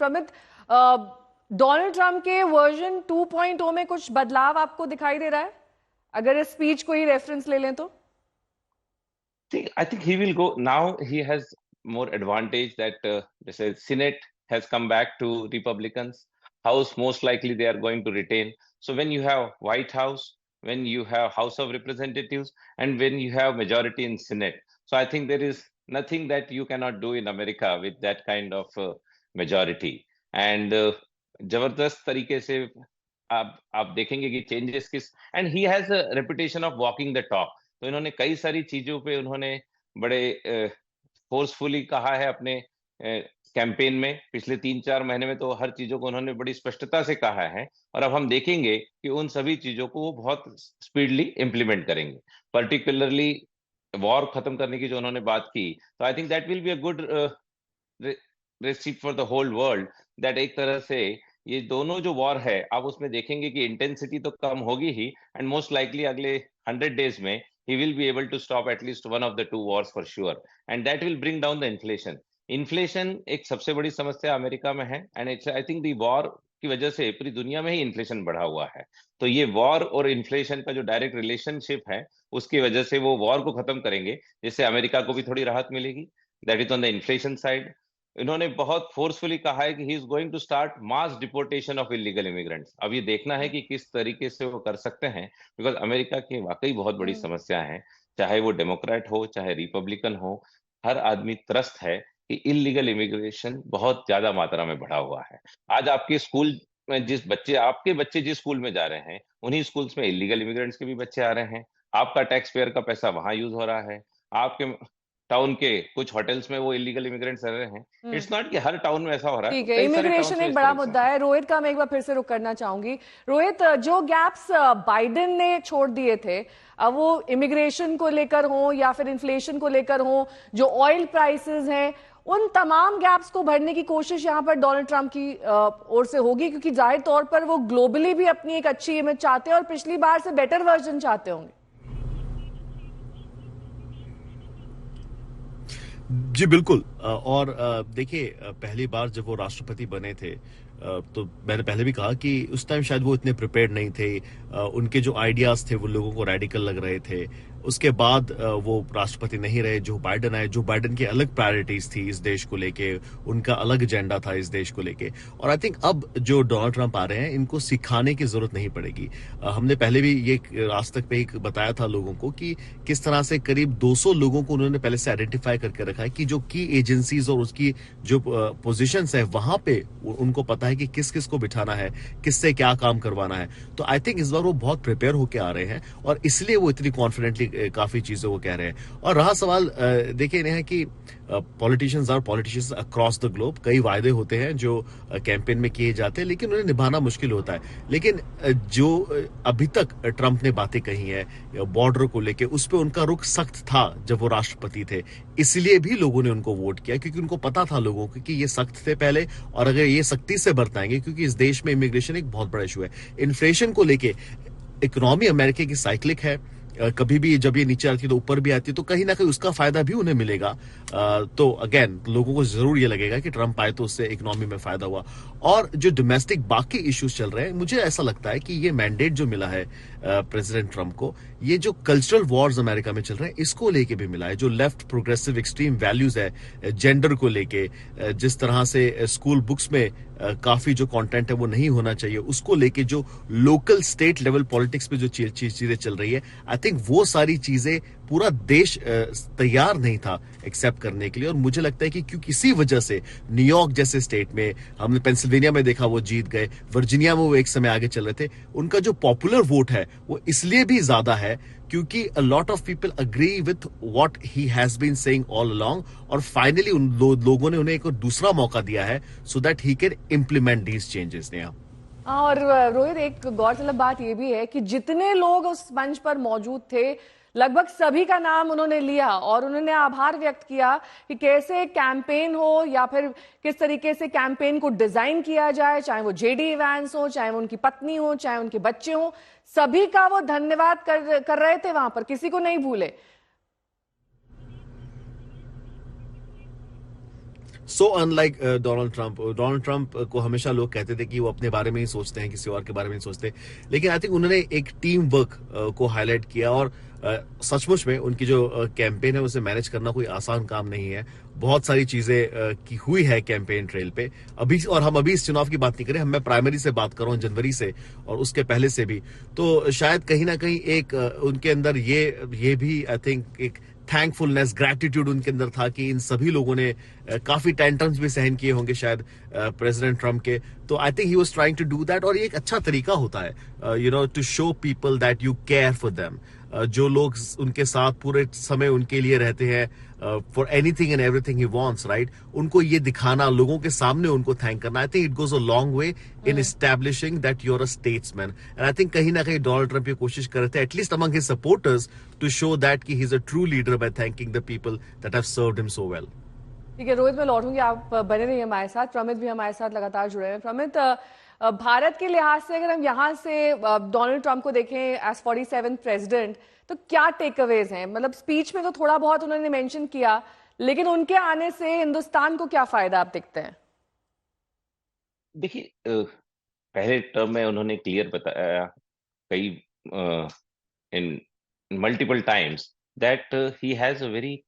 प्रमित, Donald Trump के version 2.0 में कुछ बदलाव आपको दिखाई दे रहा है, अगर इस स्पीच को ही रेफरेंस ले लें तो? See, I think he will go now. He has more advantage that the Senate has come back to Republicans. House most likely they are going to retain. So when you have White House, when you have House of Representatives, and when you have majority in Senate, so I think there is nothing that you cannot do in America with that kind of majority. And जबरदस्त तरीके से आप देखेंगे कि changes किस, and he has a reputation of walking the talk. तो इन्होंने कई सारी चीजों पे उन्होंने बड़े फोर्सफुली कहा है अपने कैंपेन में। पिछले 3-4 महीने में तो हर चीजों को उन्होंने बड़ी स्पष्टता से कहा है, और अब हम देखेंगे कि उन सभी चीजों को वो बहुत स्पीडली इम्प्लीमेंट करेंगे। पर्टिकुलरली वॉर खत्म करने की जो उन्होंने बात की, तो I think that will be a good recipe for the whole world. That एक तरह से ये दोनों जो वॉर है, आप उसमें देखेंगे कि इंटेंसिटी तो कम होगी ही, एंड मोस्ट लाइकली अगले 100 days में he will be able to stop at least one of the two wars for sure, and that will bring down the inflation. Inflation एक सबसे बड़ी समस्या अमेरिका में है, and it's I think the war की वजह से पूरी दुनिया में ही इन्फ्लेशन बढ़ा हुआ है। तो ये वॉर और इन्फ्लेशन का जो डायरेक्ट रिलेशनशिप है, उसकी वजह से वो वॉर को खत्म करेंगे, जिससे अमेरिका को भी थोड़ी राहत मिलेगी। That is on the inflation side. इन्होंने बहुत फोर्सफुली कहा है कि he is going to start mass deportation of illegal immigrants. अब ये देखना है कि किस तरीके से वो कर सकते हैं, बिकॉज अमेरिका की वाकई बहुत बड़ी समस्या है, चाहे वो डेमोक्रेट हो चाहे रिपब्लिकन हो। हर आदमी त्रस्त है कि इलीगल इमिग्रेशन बहुत ज्यादा मात्रा में बढ़ा हुआ है। आज आपके स्कूल में आपके बच्चे जिस स्कूल में जा रहे हैं, उन्हीं स्कूल्स में इलीगल इमिग्रेंट्स के भी बच्चे आ रहे हैं। आपका टैक्स पेयर का पैसा वहां यूज हो रहा है। आपके टाउन के कुछ होटल्स में वो इलीगल इमिग्रेंट्स रह रहे हैं। इट्स नॉट कि हर टाउन में ऐसा हो रहा है, ठीक है, कई सारे टाउन इमिग्रेशन में एक इस बड़ा तरह से मुद्दा है। रोहित का मैं एक बार फिर से रुक करना चाहूंगी। रोहित, जो गैप्स बाइडेन ने छोड़ दिए थे, अब वो इमिग्रेशन को लेकर हो या फिर इन्फ्लेशन को लेकर हो, जो ऑयल प्राइसेस हैं, उन तमाम गैप्स को भरने की कोशिश यहां पर डोनाल्ड ट्रंप की ओर से होगी, क्योंकि जाहिर तौर पर वो ग्लोबली भी अपनी एक अच्छी इमेज चाहते हैं और पिछली बार से बेटर वर्जन चाहते होंगे। जी बिल्कुल। और देखिए, पहली बार जब वो राष्ट्रपति बने थे, तो मैंने पहले भी कहा कि उस टाइम शायद वो इतने प्रिपेयर्ड नहीं थे। उनके जो आइडियाज थे वो लोगों को रेडिकल लग रहे थे। उसके बाद वो राष्ट्रपति नहीं रहे। जो बाइडेन आए, जो बाइडेन की अलग प्रायोरिटीज थी इस देश को लेके, उनका अलग एजेंडा था इस देश को लेके। और आई थिंक अब जो डोनाल्ड ट्रंप आ रहे हैं, इनको सिखाने की जरूरत नहीं पड़ेगी। हमने पहले भी ये आज तक पे एक बताया था लोगों को कि किस तरह से करीब 200 लोगों को उन्होंने पहले से आइडेंटिफाई करके रखा है कि जो की एजेंसीज और उसकी जो पोजीशंस है वहां पे उनको पता है कि किस किस को बिठाना है, किससे क्या काम करवाना है। तो आई थिंक इस बार वो बहुत प्रिपेयर होके आ रहे हैं, और इसलिए वो इतनी कॉन्फिडेंटली काफी चीजें वो कह रहे हैं। और रहा सवाल, देखिए है कि पॉलिटिशियंस और पॉलिटिशियंस अक्रॉस द ग्लोब, कई वायदे होते हैं जो कैंपेन में किए जाते हैं, लेकिन उन्हें निभाना मुश्किल होता है। लेकिन जो अभी तक ट्रंप ने बातें कही हैं बॉर्डर को लेके, उस पर उनका रुख सख्त था जब वो राष्ट्रपति थे। इसलिए भी लोगों ने उनको वोट किया, क्योंकि उनको पता था लोगों को कि ये सख्त थे पहले, और अगर ये सख्ती से बरताएंगे, क्योंकि इस देश में इमिग्रेशन एक बहुत बड़ा इशू है। इन्फ्लेशन को लेके इकोनॉमी अमेरिका की साइक्लिक है, कभी भी जब ये नीचे आती है तो ऊपर भी आती है, तो कहीं ना कहीं उसका फायदा भी उन्हें मिलेगा। तो अगेन लोगों को जरूर ये लगेगा कि ट्रंप आए तो उससे इकोनॉमी में फायदा हुआ। और जो डोमेस्टिक बाकी इश्यूज चल रहे हैं, मुझे ऐसा लगता है कि ये मैंडेट जो मिला है प्रेसिडेंट ट्रंप को, ये जो कल्चरल वॉर्स अमेरिका में चल रहे हैं, इसको लेके भी मिला है। जो लेफ्ट प्रोग्रेसिव एक्सट्रीम वैल्यूज है जेंडर को लेके, जिस तरह से स्कूल बुक्स में काफी जो कंटेंट है वो नहीं होना चाहिए, उसको लेके जो लोकल स्टेट लेवल पॉलिटिक्स में जो चीजें चल रही है, आई थिंक वो सारी चीजें पूरा देश तैयार नहीं था एक्सेप्ट करने के लिए। और मुझे लगता है कि क्योंकि इसी वजह से न्यूयॉर्क जैसे स्टेट में, हमने पेंसिल्वेनिया में देखा वो जीत गए, वर्जीनिया में वो एक समय आगे चल रहे थे, उनका जो पॉपुलर वोट है वो इसलिए भी ज्यादा है क्योंकि a lot of people agree with what he has been saying all along, और फाइनली उन लोगों ने उन्हें एक दूसरा मौका दिया है so that he can implement these changes. और रोहित, एक गौरतलब बात यह भी है कि जितने लोग उस मंच पर मौजूद थे, लगभग सभी का नाम उन्होंने लिया और उन्होंने आभार व्यक्त किया कि कैसे कैंपेन हो या फिर किस तरीके से कैंपेन को डिजाइन किया जाए, चाहे वो जेडी वैंस हो, चाहे वो उनकी पत्नी हो, चाहे उनके बच्चे हो, सभी का वो धन्यवाद कर रहे थे वहां पर, किसी को नहीं भूले। सो अनलाइक डोनाल्ड ट्रंप को हमेशा लोग कहते थे कि वो अपने बारे में ही सोचते हैं, किसी और के बारे में नहीं सोचते, लेकिन आई थिंक उन्होंने एक टीम वर्क को हाईलाइट किया, और सचमुच में उनकी जो कैंपेन है उसे मैनेज करना कोई आसान काम नहीं है। बहुत सारी चीजें की हुई है कैंपेन ट्रेल पे अभी, और हम अभी इस चुनाव की बात नहीं करें, मैं प्राइमरी से बात कर रहा हूँ, जनवरी से और उसके पहले से भी। तो शायद कहीं ना कहीं एक उनके अंदर ये भी आई थिंक एक थैंकफुलनेस, ग्रैटिट्यूड उनके अंदर था कि इन सभी लोगों ने काफी टेंटम्स भी सहन किए होंगे शायद प्रेसिडेंट ट्रम्प के। तो I think he was trying to do that, और ये एक अच्छा तरीका होता है you know to show people that you care for them. जो लोग उनके साथ पूरे समय उनके लिए रहते हैं for anything and everything he wants, right, उनको ये दिखाना, लोगों के सामने उनको थैंक करना, I think it goes a long way in establishing that you are a statesman. And I think कहीं ना कहीं डोनाल्ड ट्रंप ये कोशिश कर रहे थे, at least among his supporters, to show that he is a true leader by thanking the people that have served him so well. ठीक है रोहित, मैं लौटूंगी, आप बने रहिए हमारे साथ। प्रमित भी हमारे साथ लगातार जुड़े हैं। प्रमित, भारत के लिहाज से अगर हम यहाँ से डोनाल्ड ट्रंप को देखें एज 47th प्रेसिडेंट, तो क्या टेक अवेज हैं? मतलब स्पीच में तो थोड़ा बहुत उन्होंने मेंशन किया, लेकिन उनके आने से हिंदुस्तान को क्या फायदा आप देखते हैं? देखिए, पहले टर्म में उन्होंने क्लियर बताया कई इन multiple times that he has a very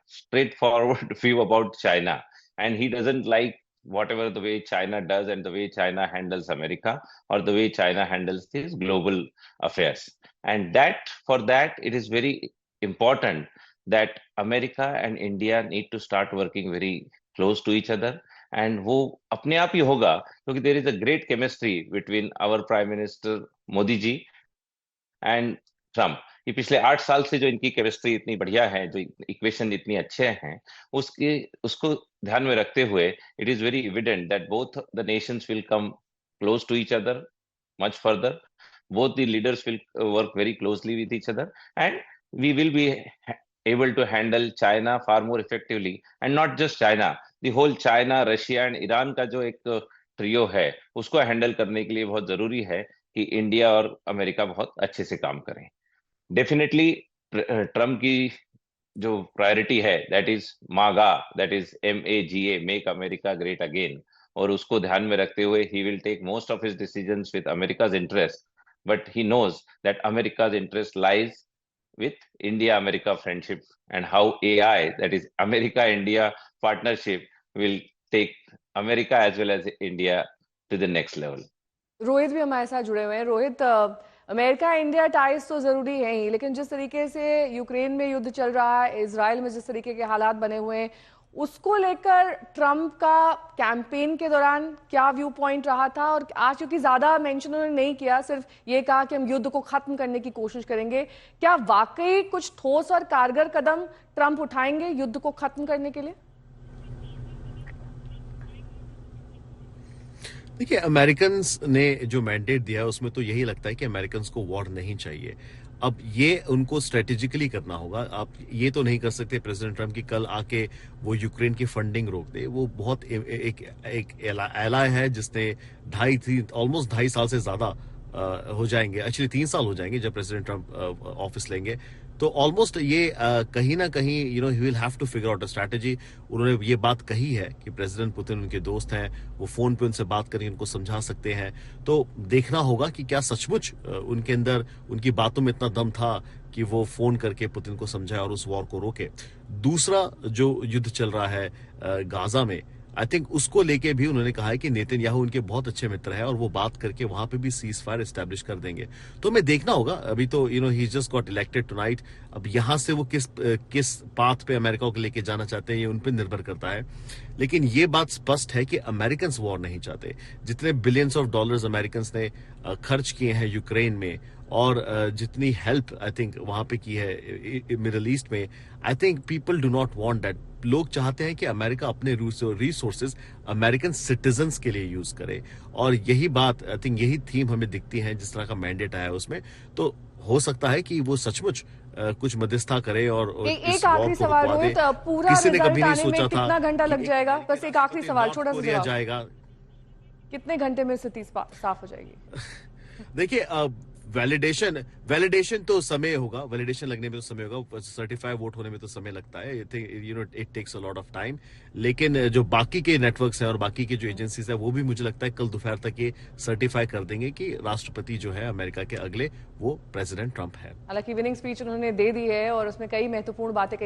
straightforward view about China, and he doesn't like whatever the way China does and the way China handles America, or the way China handles these global affairs. And that for that it is very important that America and India need to start working very close to each other. And वो अपने आप ही होगा क्योंकि there is a great chemistry between our Prime Minister Modi ji and Trump. ये पिछले 8 साल से जो इनकी केमिस्ट्री इतनी बढ़िया है, जो इक्वेशन इतनी अच्छे हैं, उसको ध्यान में रखते हुए it is very evident that both the nations will come close to each other much further, both the leaders will work very closely with each other, and we will be able to handle China far more effectively. And not just China, the whole China, Russia and Iran का जो एक trio है, उसको handle करने के लिए बहुत जरूरी है कि इंडिया और अमेरिका बहुत अच्छे से काम करें। डेफिनेटली ट्रम्प की जो प्रायोरिटी है that is MAGA, that is MAGA, make America great again, और उसको ध्यान में रखते हुए he will take most of his decisions with America's interest, but he knows that America's interest lies with India-America friendship, and how AI, that is America-India partnership, will take America as well as India to the next level. Rohit भी हमारे साथ जुड़े हुए हैं। Rohit, America India ties तो जरूरी है ही, लेकिन जिस तरीके से यूक्रेन में युद्ध चल रहा है, इजराइल में जिस तरीके के हालात बने हुए हैं, उसको लेकर ट्रंप का कैंपेन के दौरान क्या व्यू पॉइंट रहा था? और आज क्योंकि ज्यादा मेंशन उन्होंने नहीं किया, सिर्फ ये कहा कि हम युद्ध को खत्म करने की कोशिश करेंगे, क्या वाकई कुछ ठोस और कारगर कदम ट्रंप उठाएंगे युद्ध को खत्म करने के लिए? देखिए, अमेरिकन्स ने जो मैंडेट दिया है उसमें तो यही लगता है कि अमेरिकन्स को वॉर नहीं चाहिए। अब ये उनको स्ट्रेटेजिकली करना होगा। आप ये तो नहीं कर सकते प्रेसिडेंट ट्रम्प की कल आके वो यूक्रेन की फंडिंग रोक दे। वो बहुत एक एलाय है जिसने ऑलमोस्ट 2.5 साल से ज्यादा हो जाएंगे, एक्चुअली 3 साल हो जाएंगे जब प्रेसिडेंट ट्रम्प ऑफिस लेंगे, तो ऑलमोस्ट ये कहीं ना कहीं he will have to figure out a strategy. उन्होंने ये बात कही है कि प्रेसिडेंट पुतिन उनके दोस्त हैं, वो फोन पे उनसे बात करके उनको समझा सकते हैं। तो देखना होगा कि क्या सचमुच उनके अंदर उनकी बातों में इतना दम था कि वो फोन करके पुतिन को समझाए और उस वॉर को रोके। दूसरा जो युद्ध चल रहा है गाजा में, आई थिंक उसको लेके भी उन्होंने कहा है कि नेतन्याहू उनके बहुत अच्छे मित्र हैं और वो बात करके वहां पे भी सीज फायर एस्टैब्लिश कर देंगे। तो हमें देखना होगा। अभी तो ही जस्ट गॉट इलेक्टेड टुनाइट। अब यहां से वो किस पाथ पे अमेरिका को लेके जाना चाहते हैं ये उन पे निर्भर करता है, लेकिन ये बात स्पष्ट है कि अमेरिकन वॉर नहीं चाहते। जितने बिलियंस ऑफ डॉलर्स अमेरिकन ने खर्च किए हैं यूक्रेन में, और जितनी हेल्प आई थिंक वहां पे की है मिडिल ईस्ट में, I think people do not want that. लोग चाहते हैं कि अमेरिका अपने रिसोर्सेज अमेरिकन सिटीजन्स के लिए यूज करे, और यही बात आई थिंक यही थीम हमें दिखती है जिस तरह का मैंडेट आया उसमें। तो हो सकता है कि वो सचमुच कुछ मध्यस्थता करे और एक आखिरी सवाल रोहित, पूरा रिजल्ट आने में कितना घंटा लग जाएगा? बस एक आखिरी सवाल, छोटा सा जवाब, कितने घंटे में स्थिति साफ हो जाएगी? देखिए, वैलिडेशन तो समय होगा, वैलिडेशन लगने में तो समय होगा, सर्टिफाई वोट होने में तो समय लगता है, it takes a lot of time. लेकिन जो बाकी के नेटवर्क्स हैं और बाकी के जो एजेंसीज है वो भी मुझे लगता है कल दोपहर तक ये सर्टिफाई कर देंगे कि राष्ट्रपति जो है अमेरिका के अगले वो प्रेसिडेंट ट्रंप है। हालांकि विनिंग स्पीच उन्होंने दे दी है और उसमें कई महत्वपूर्ण बातें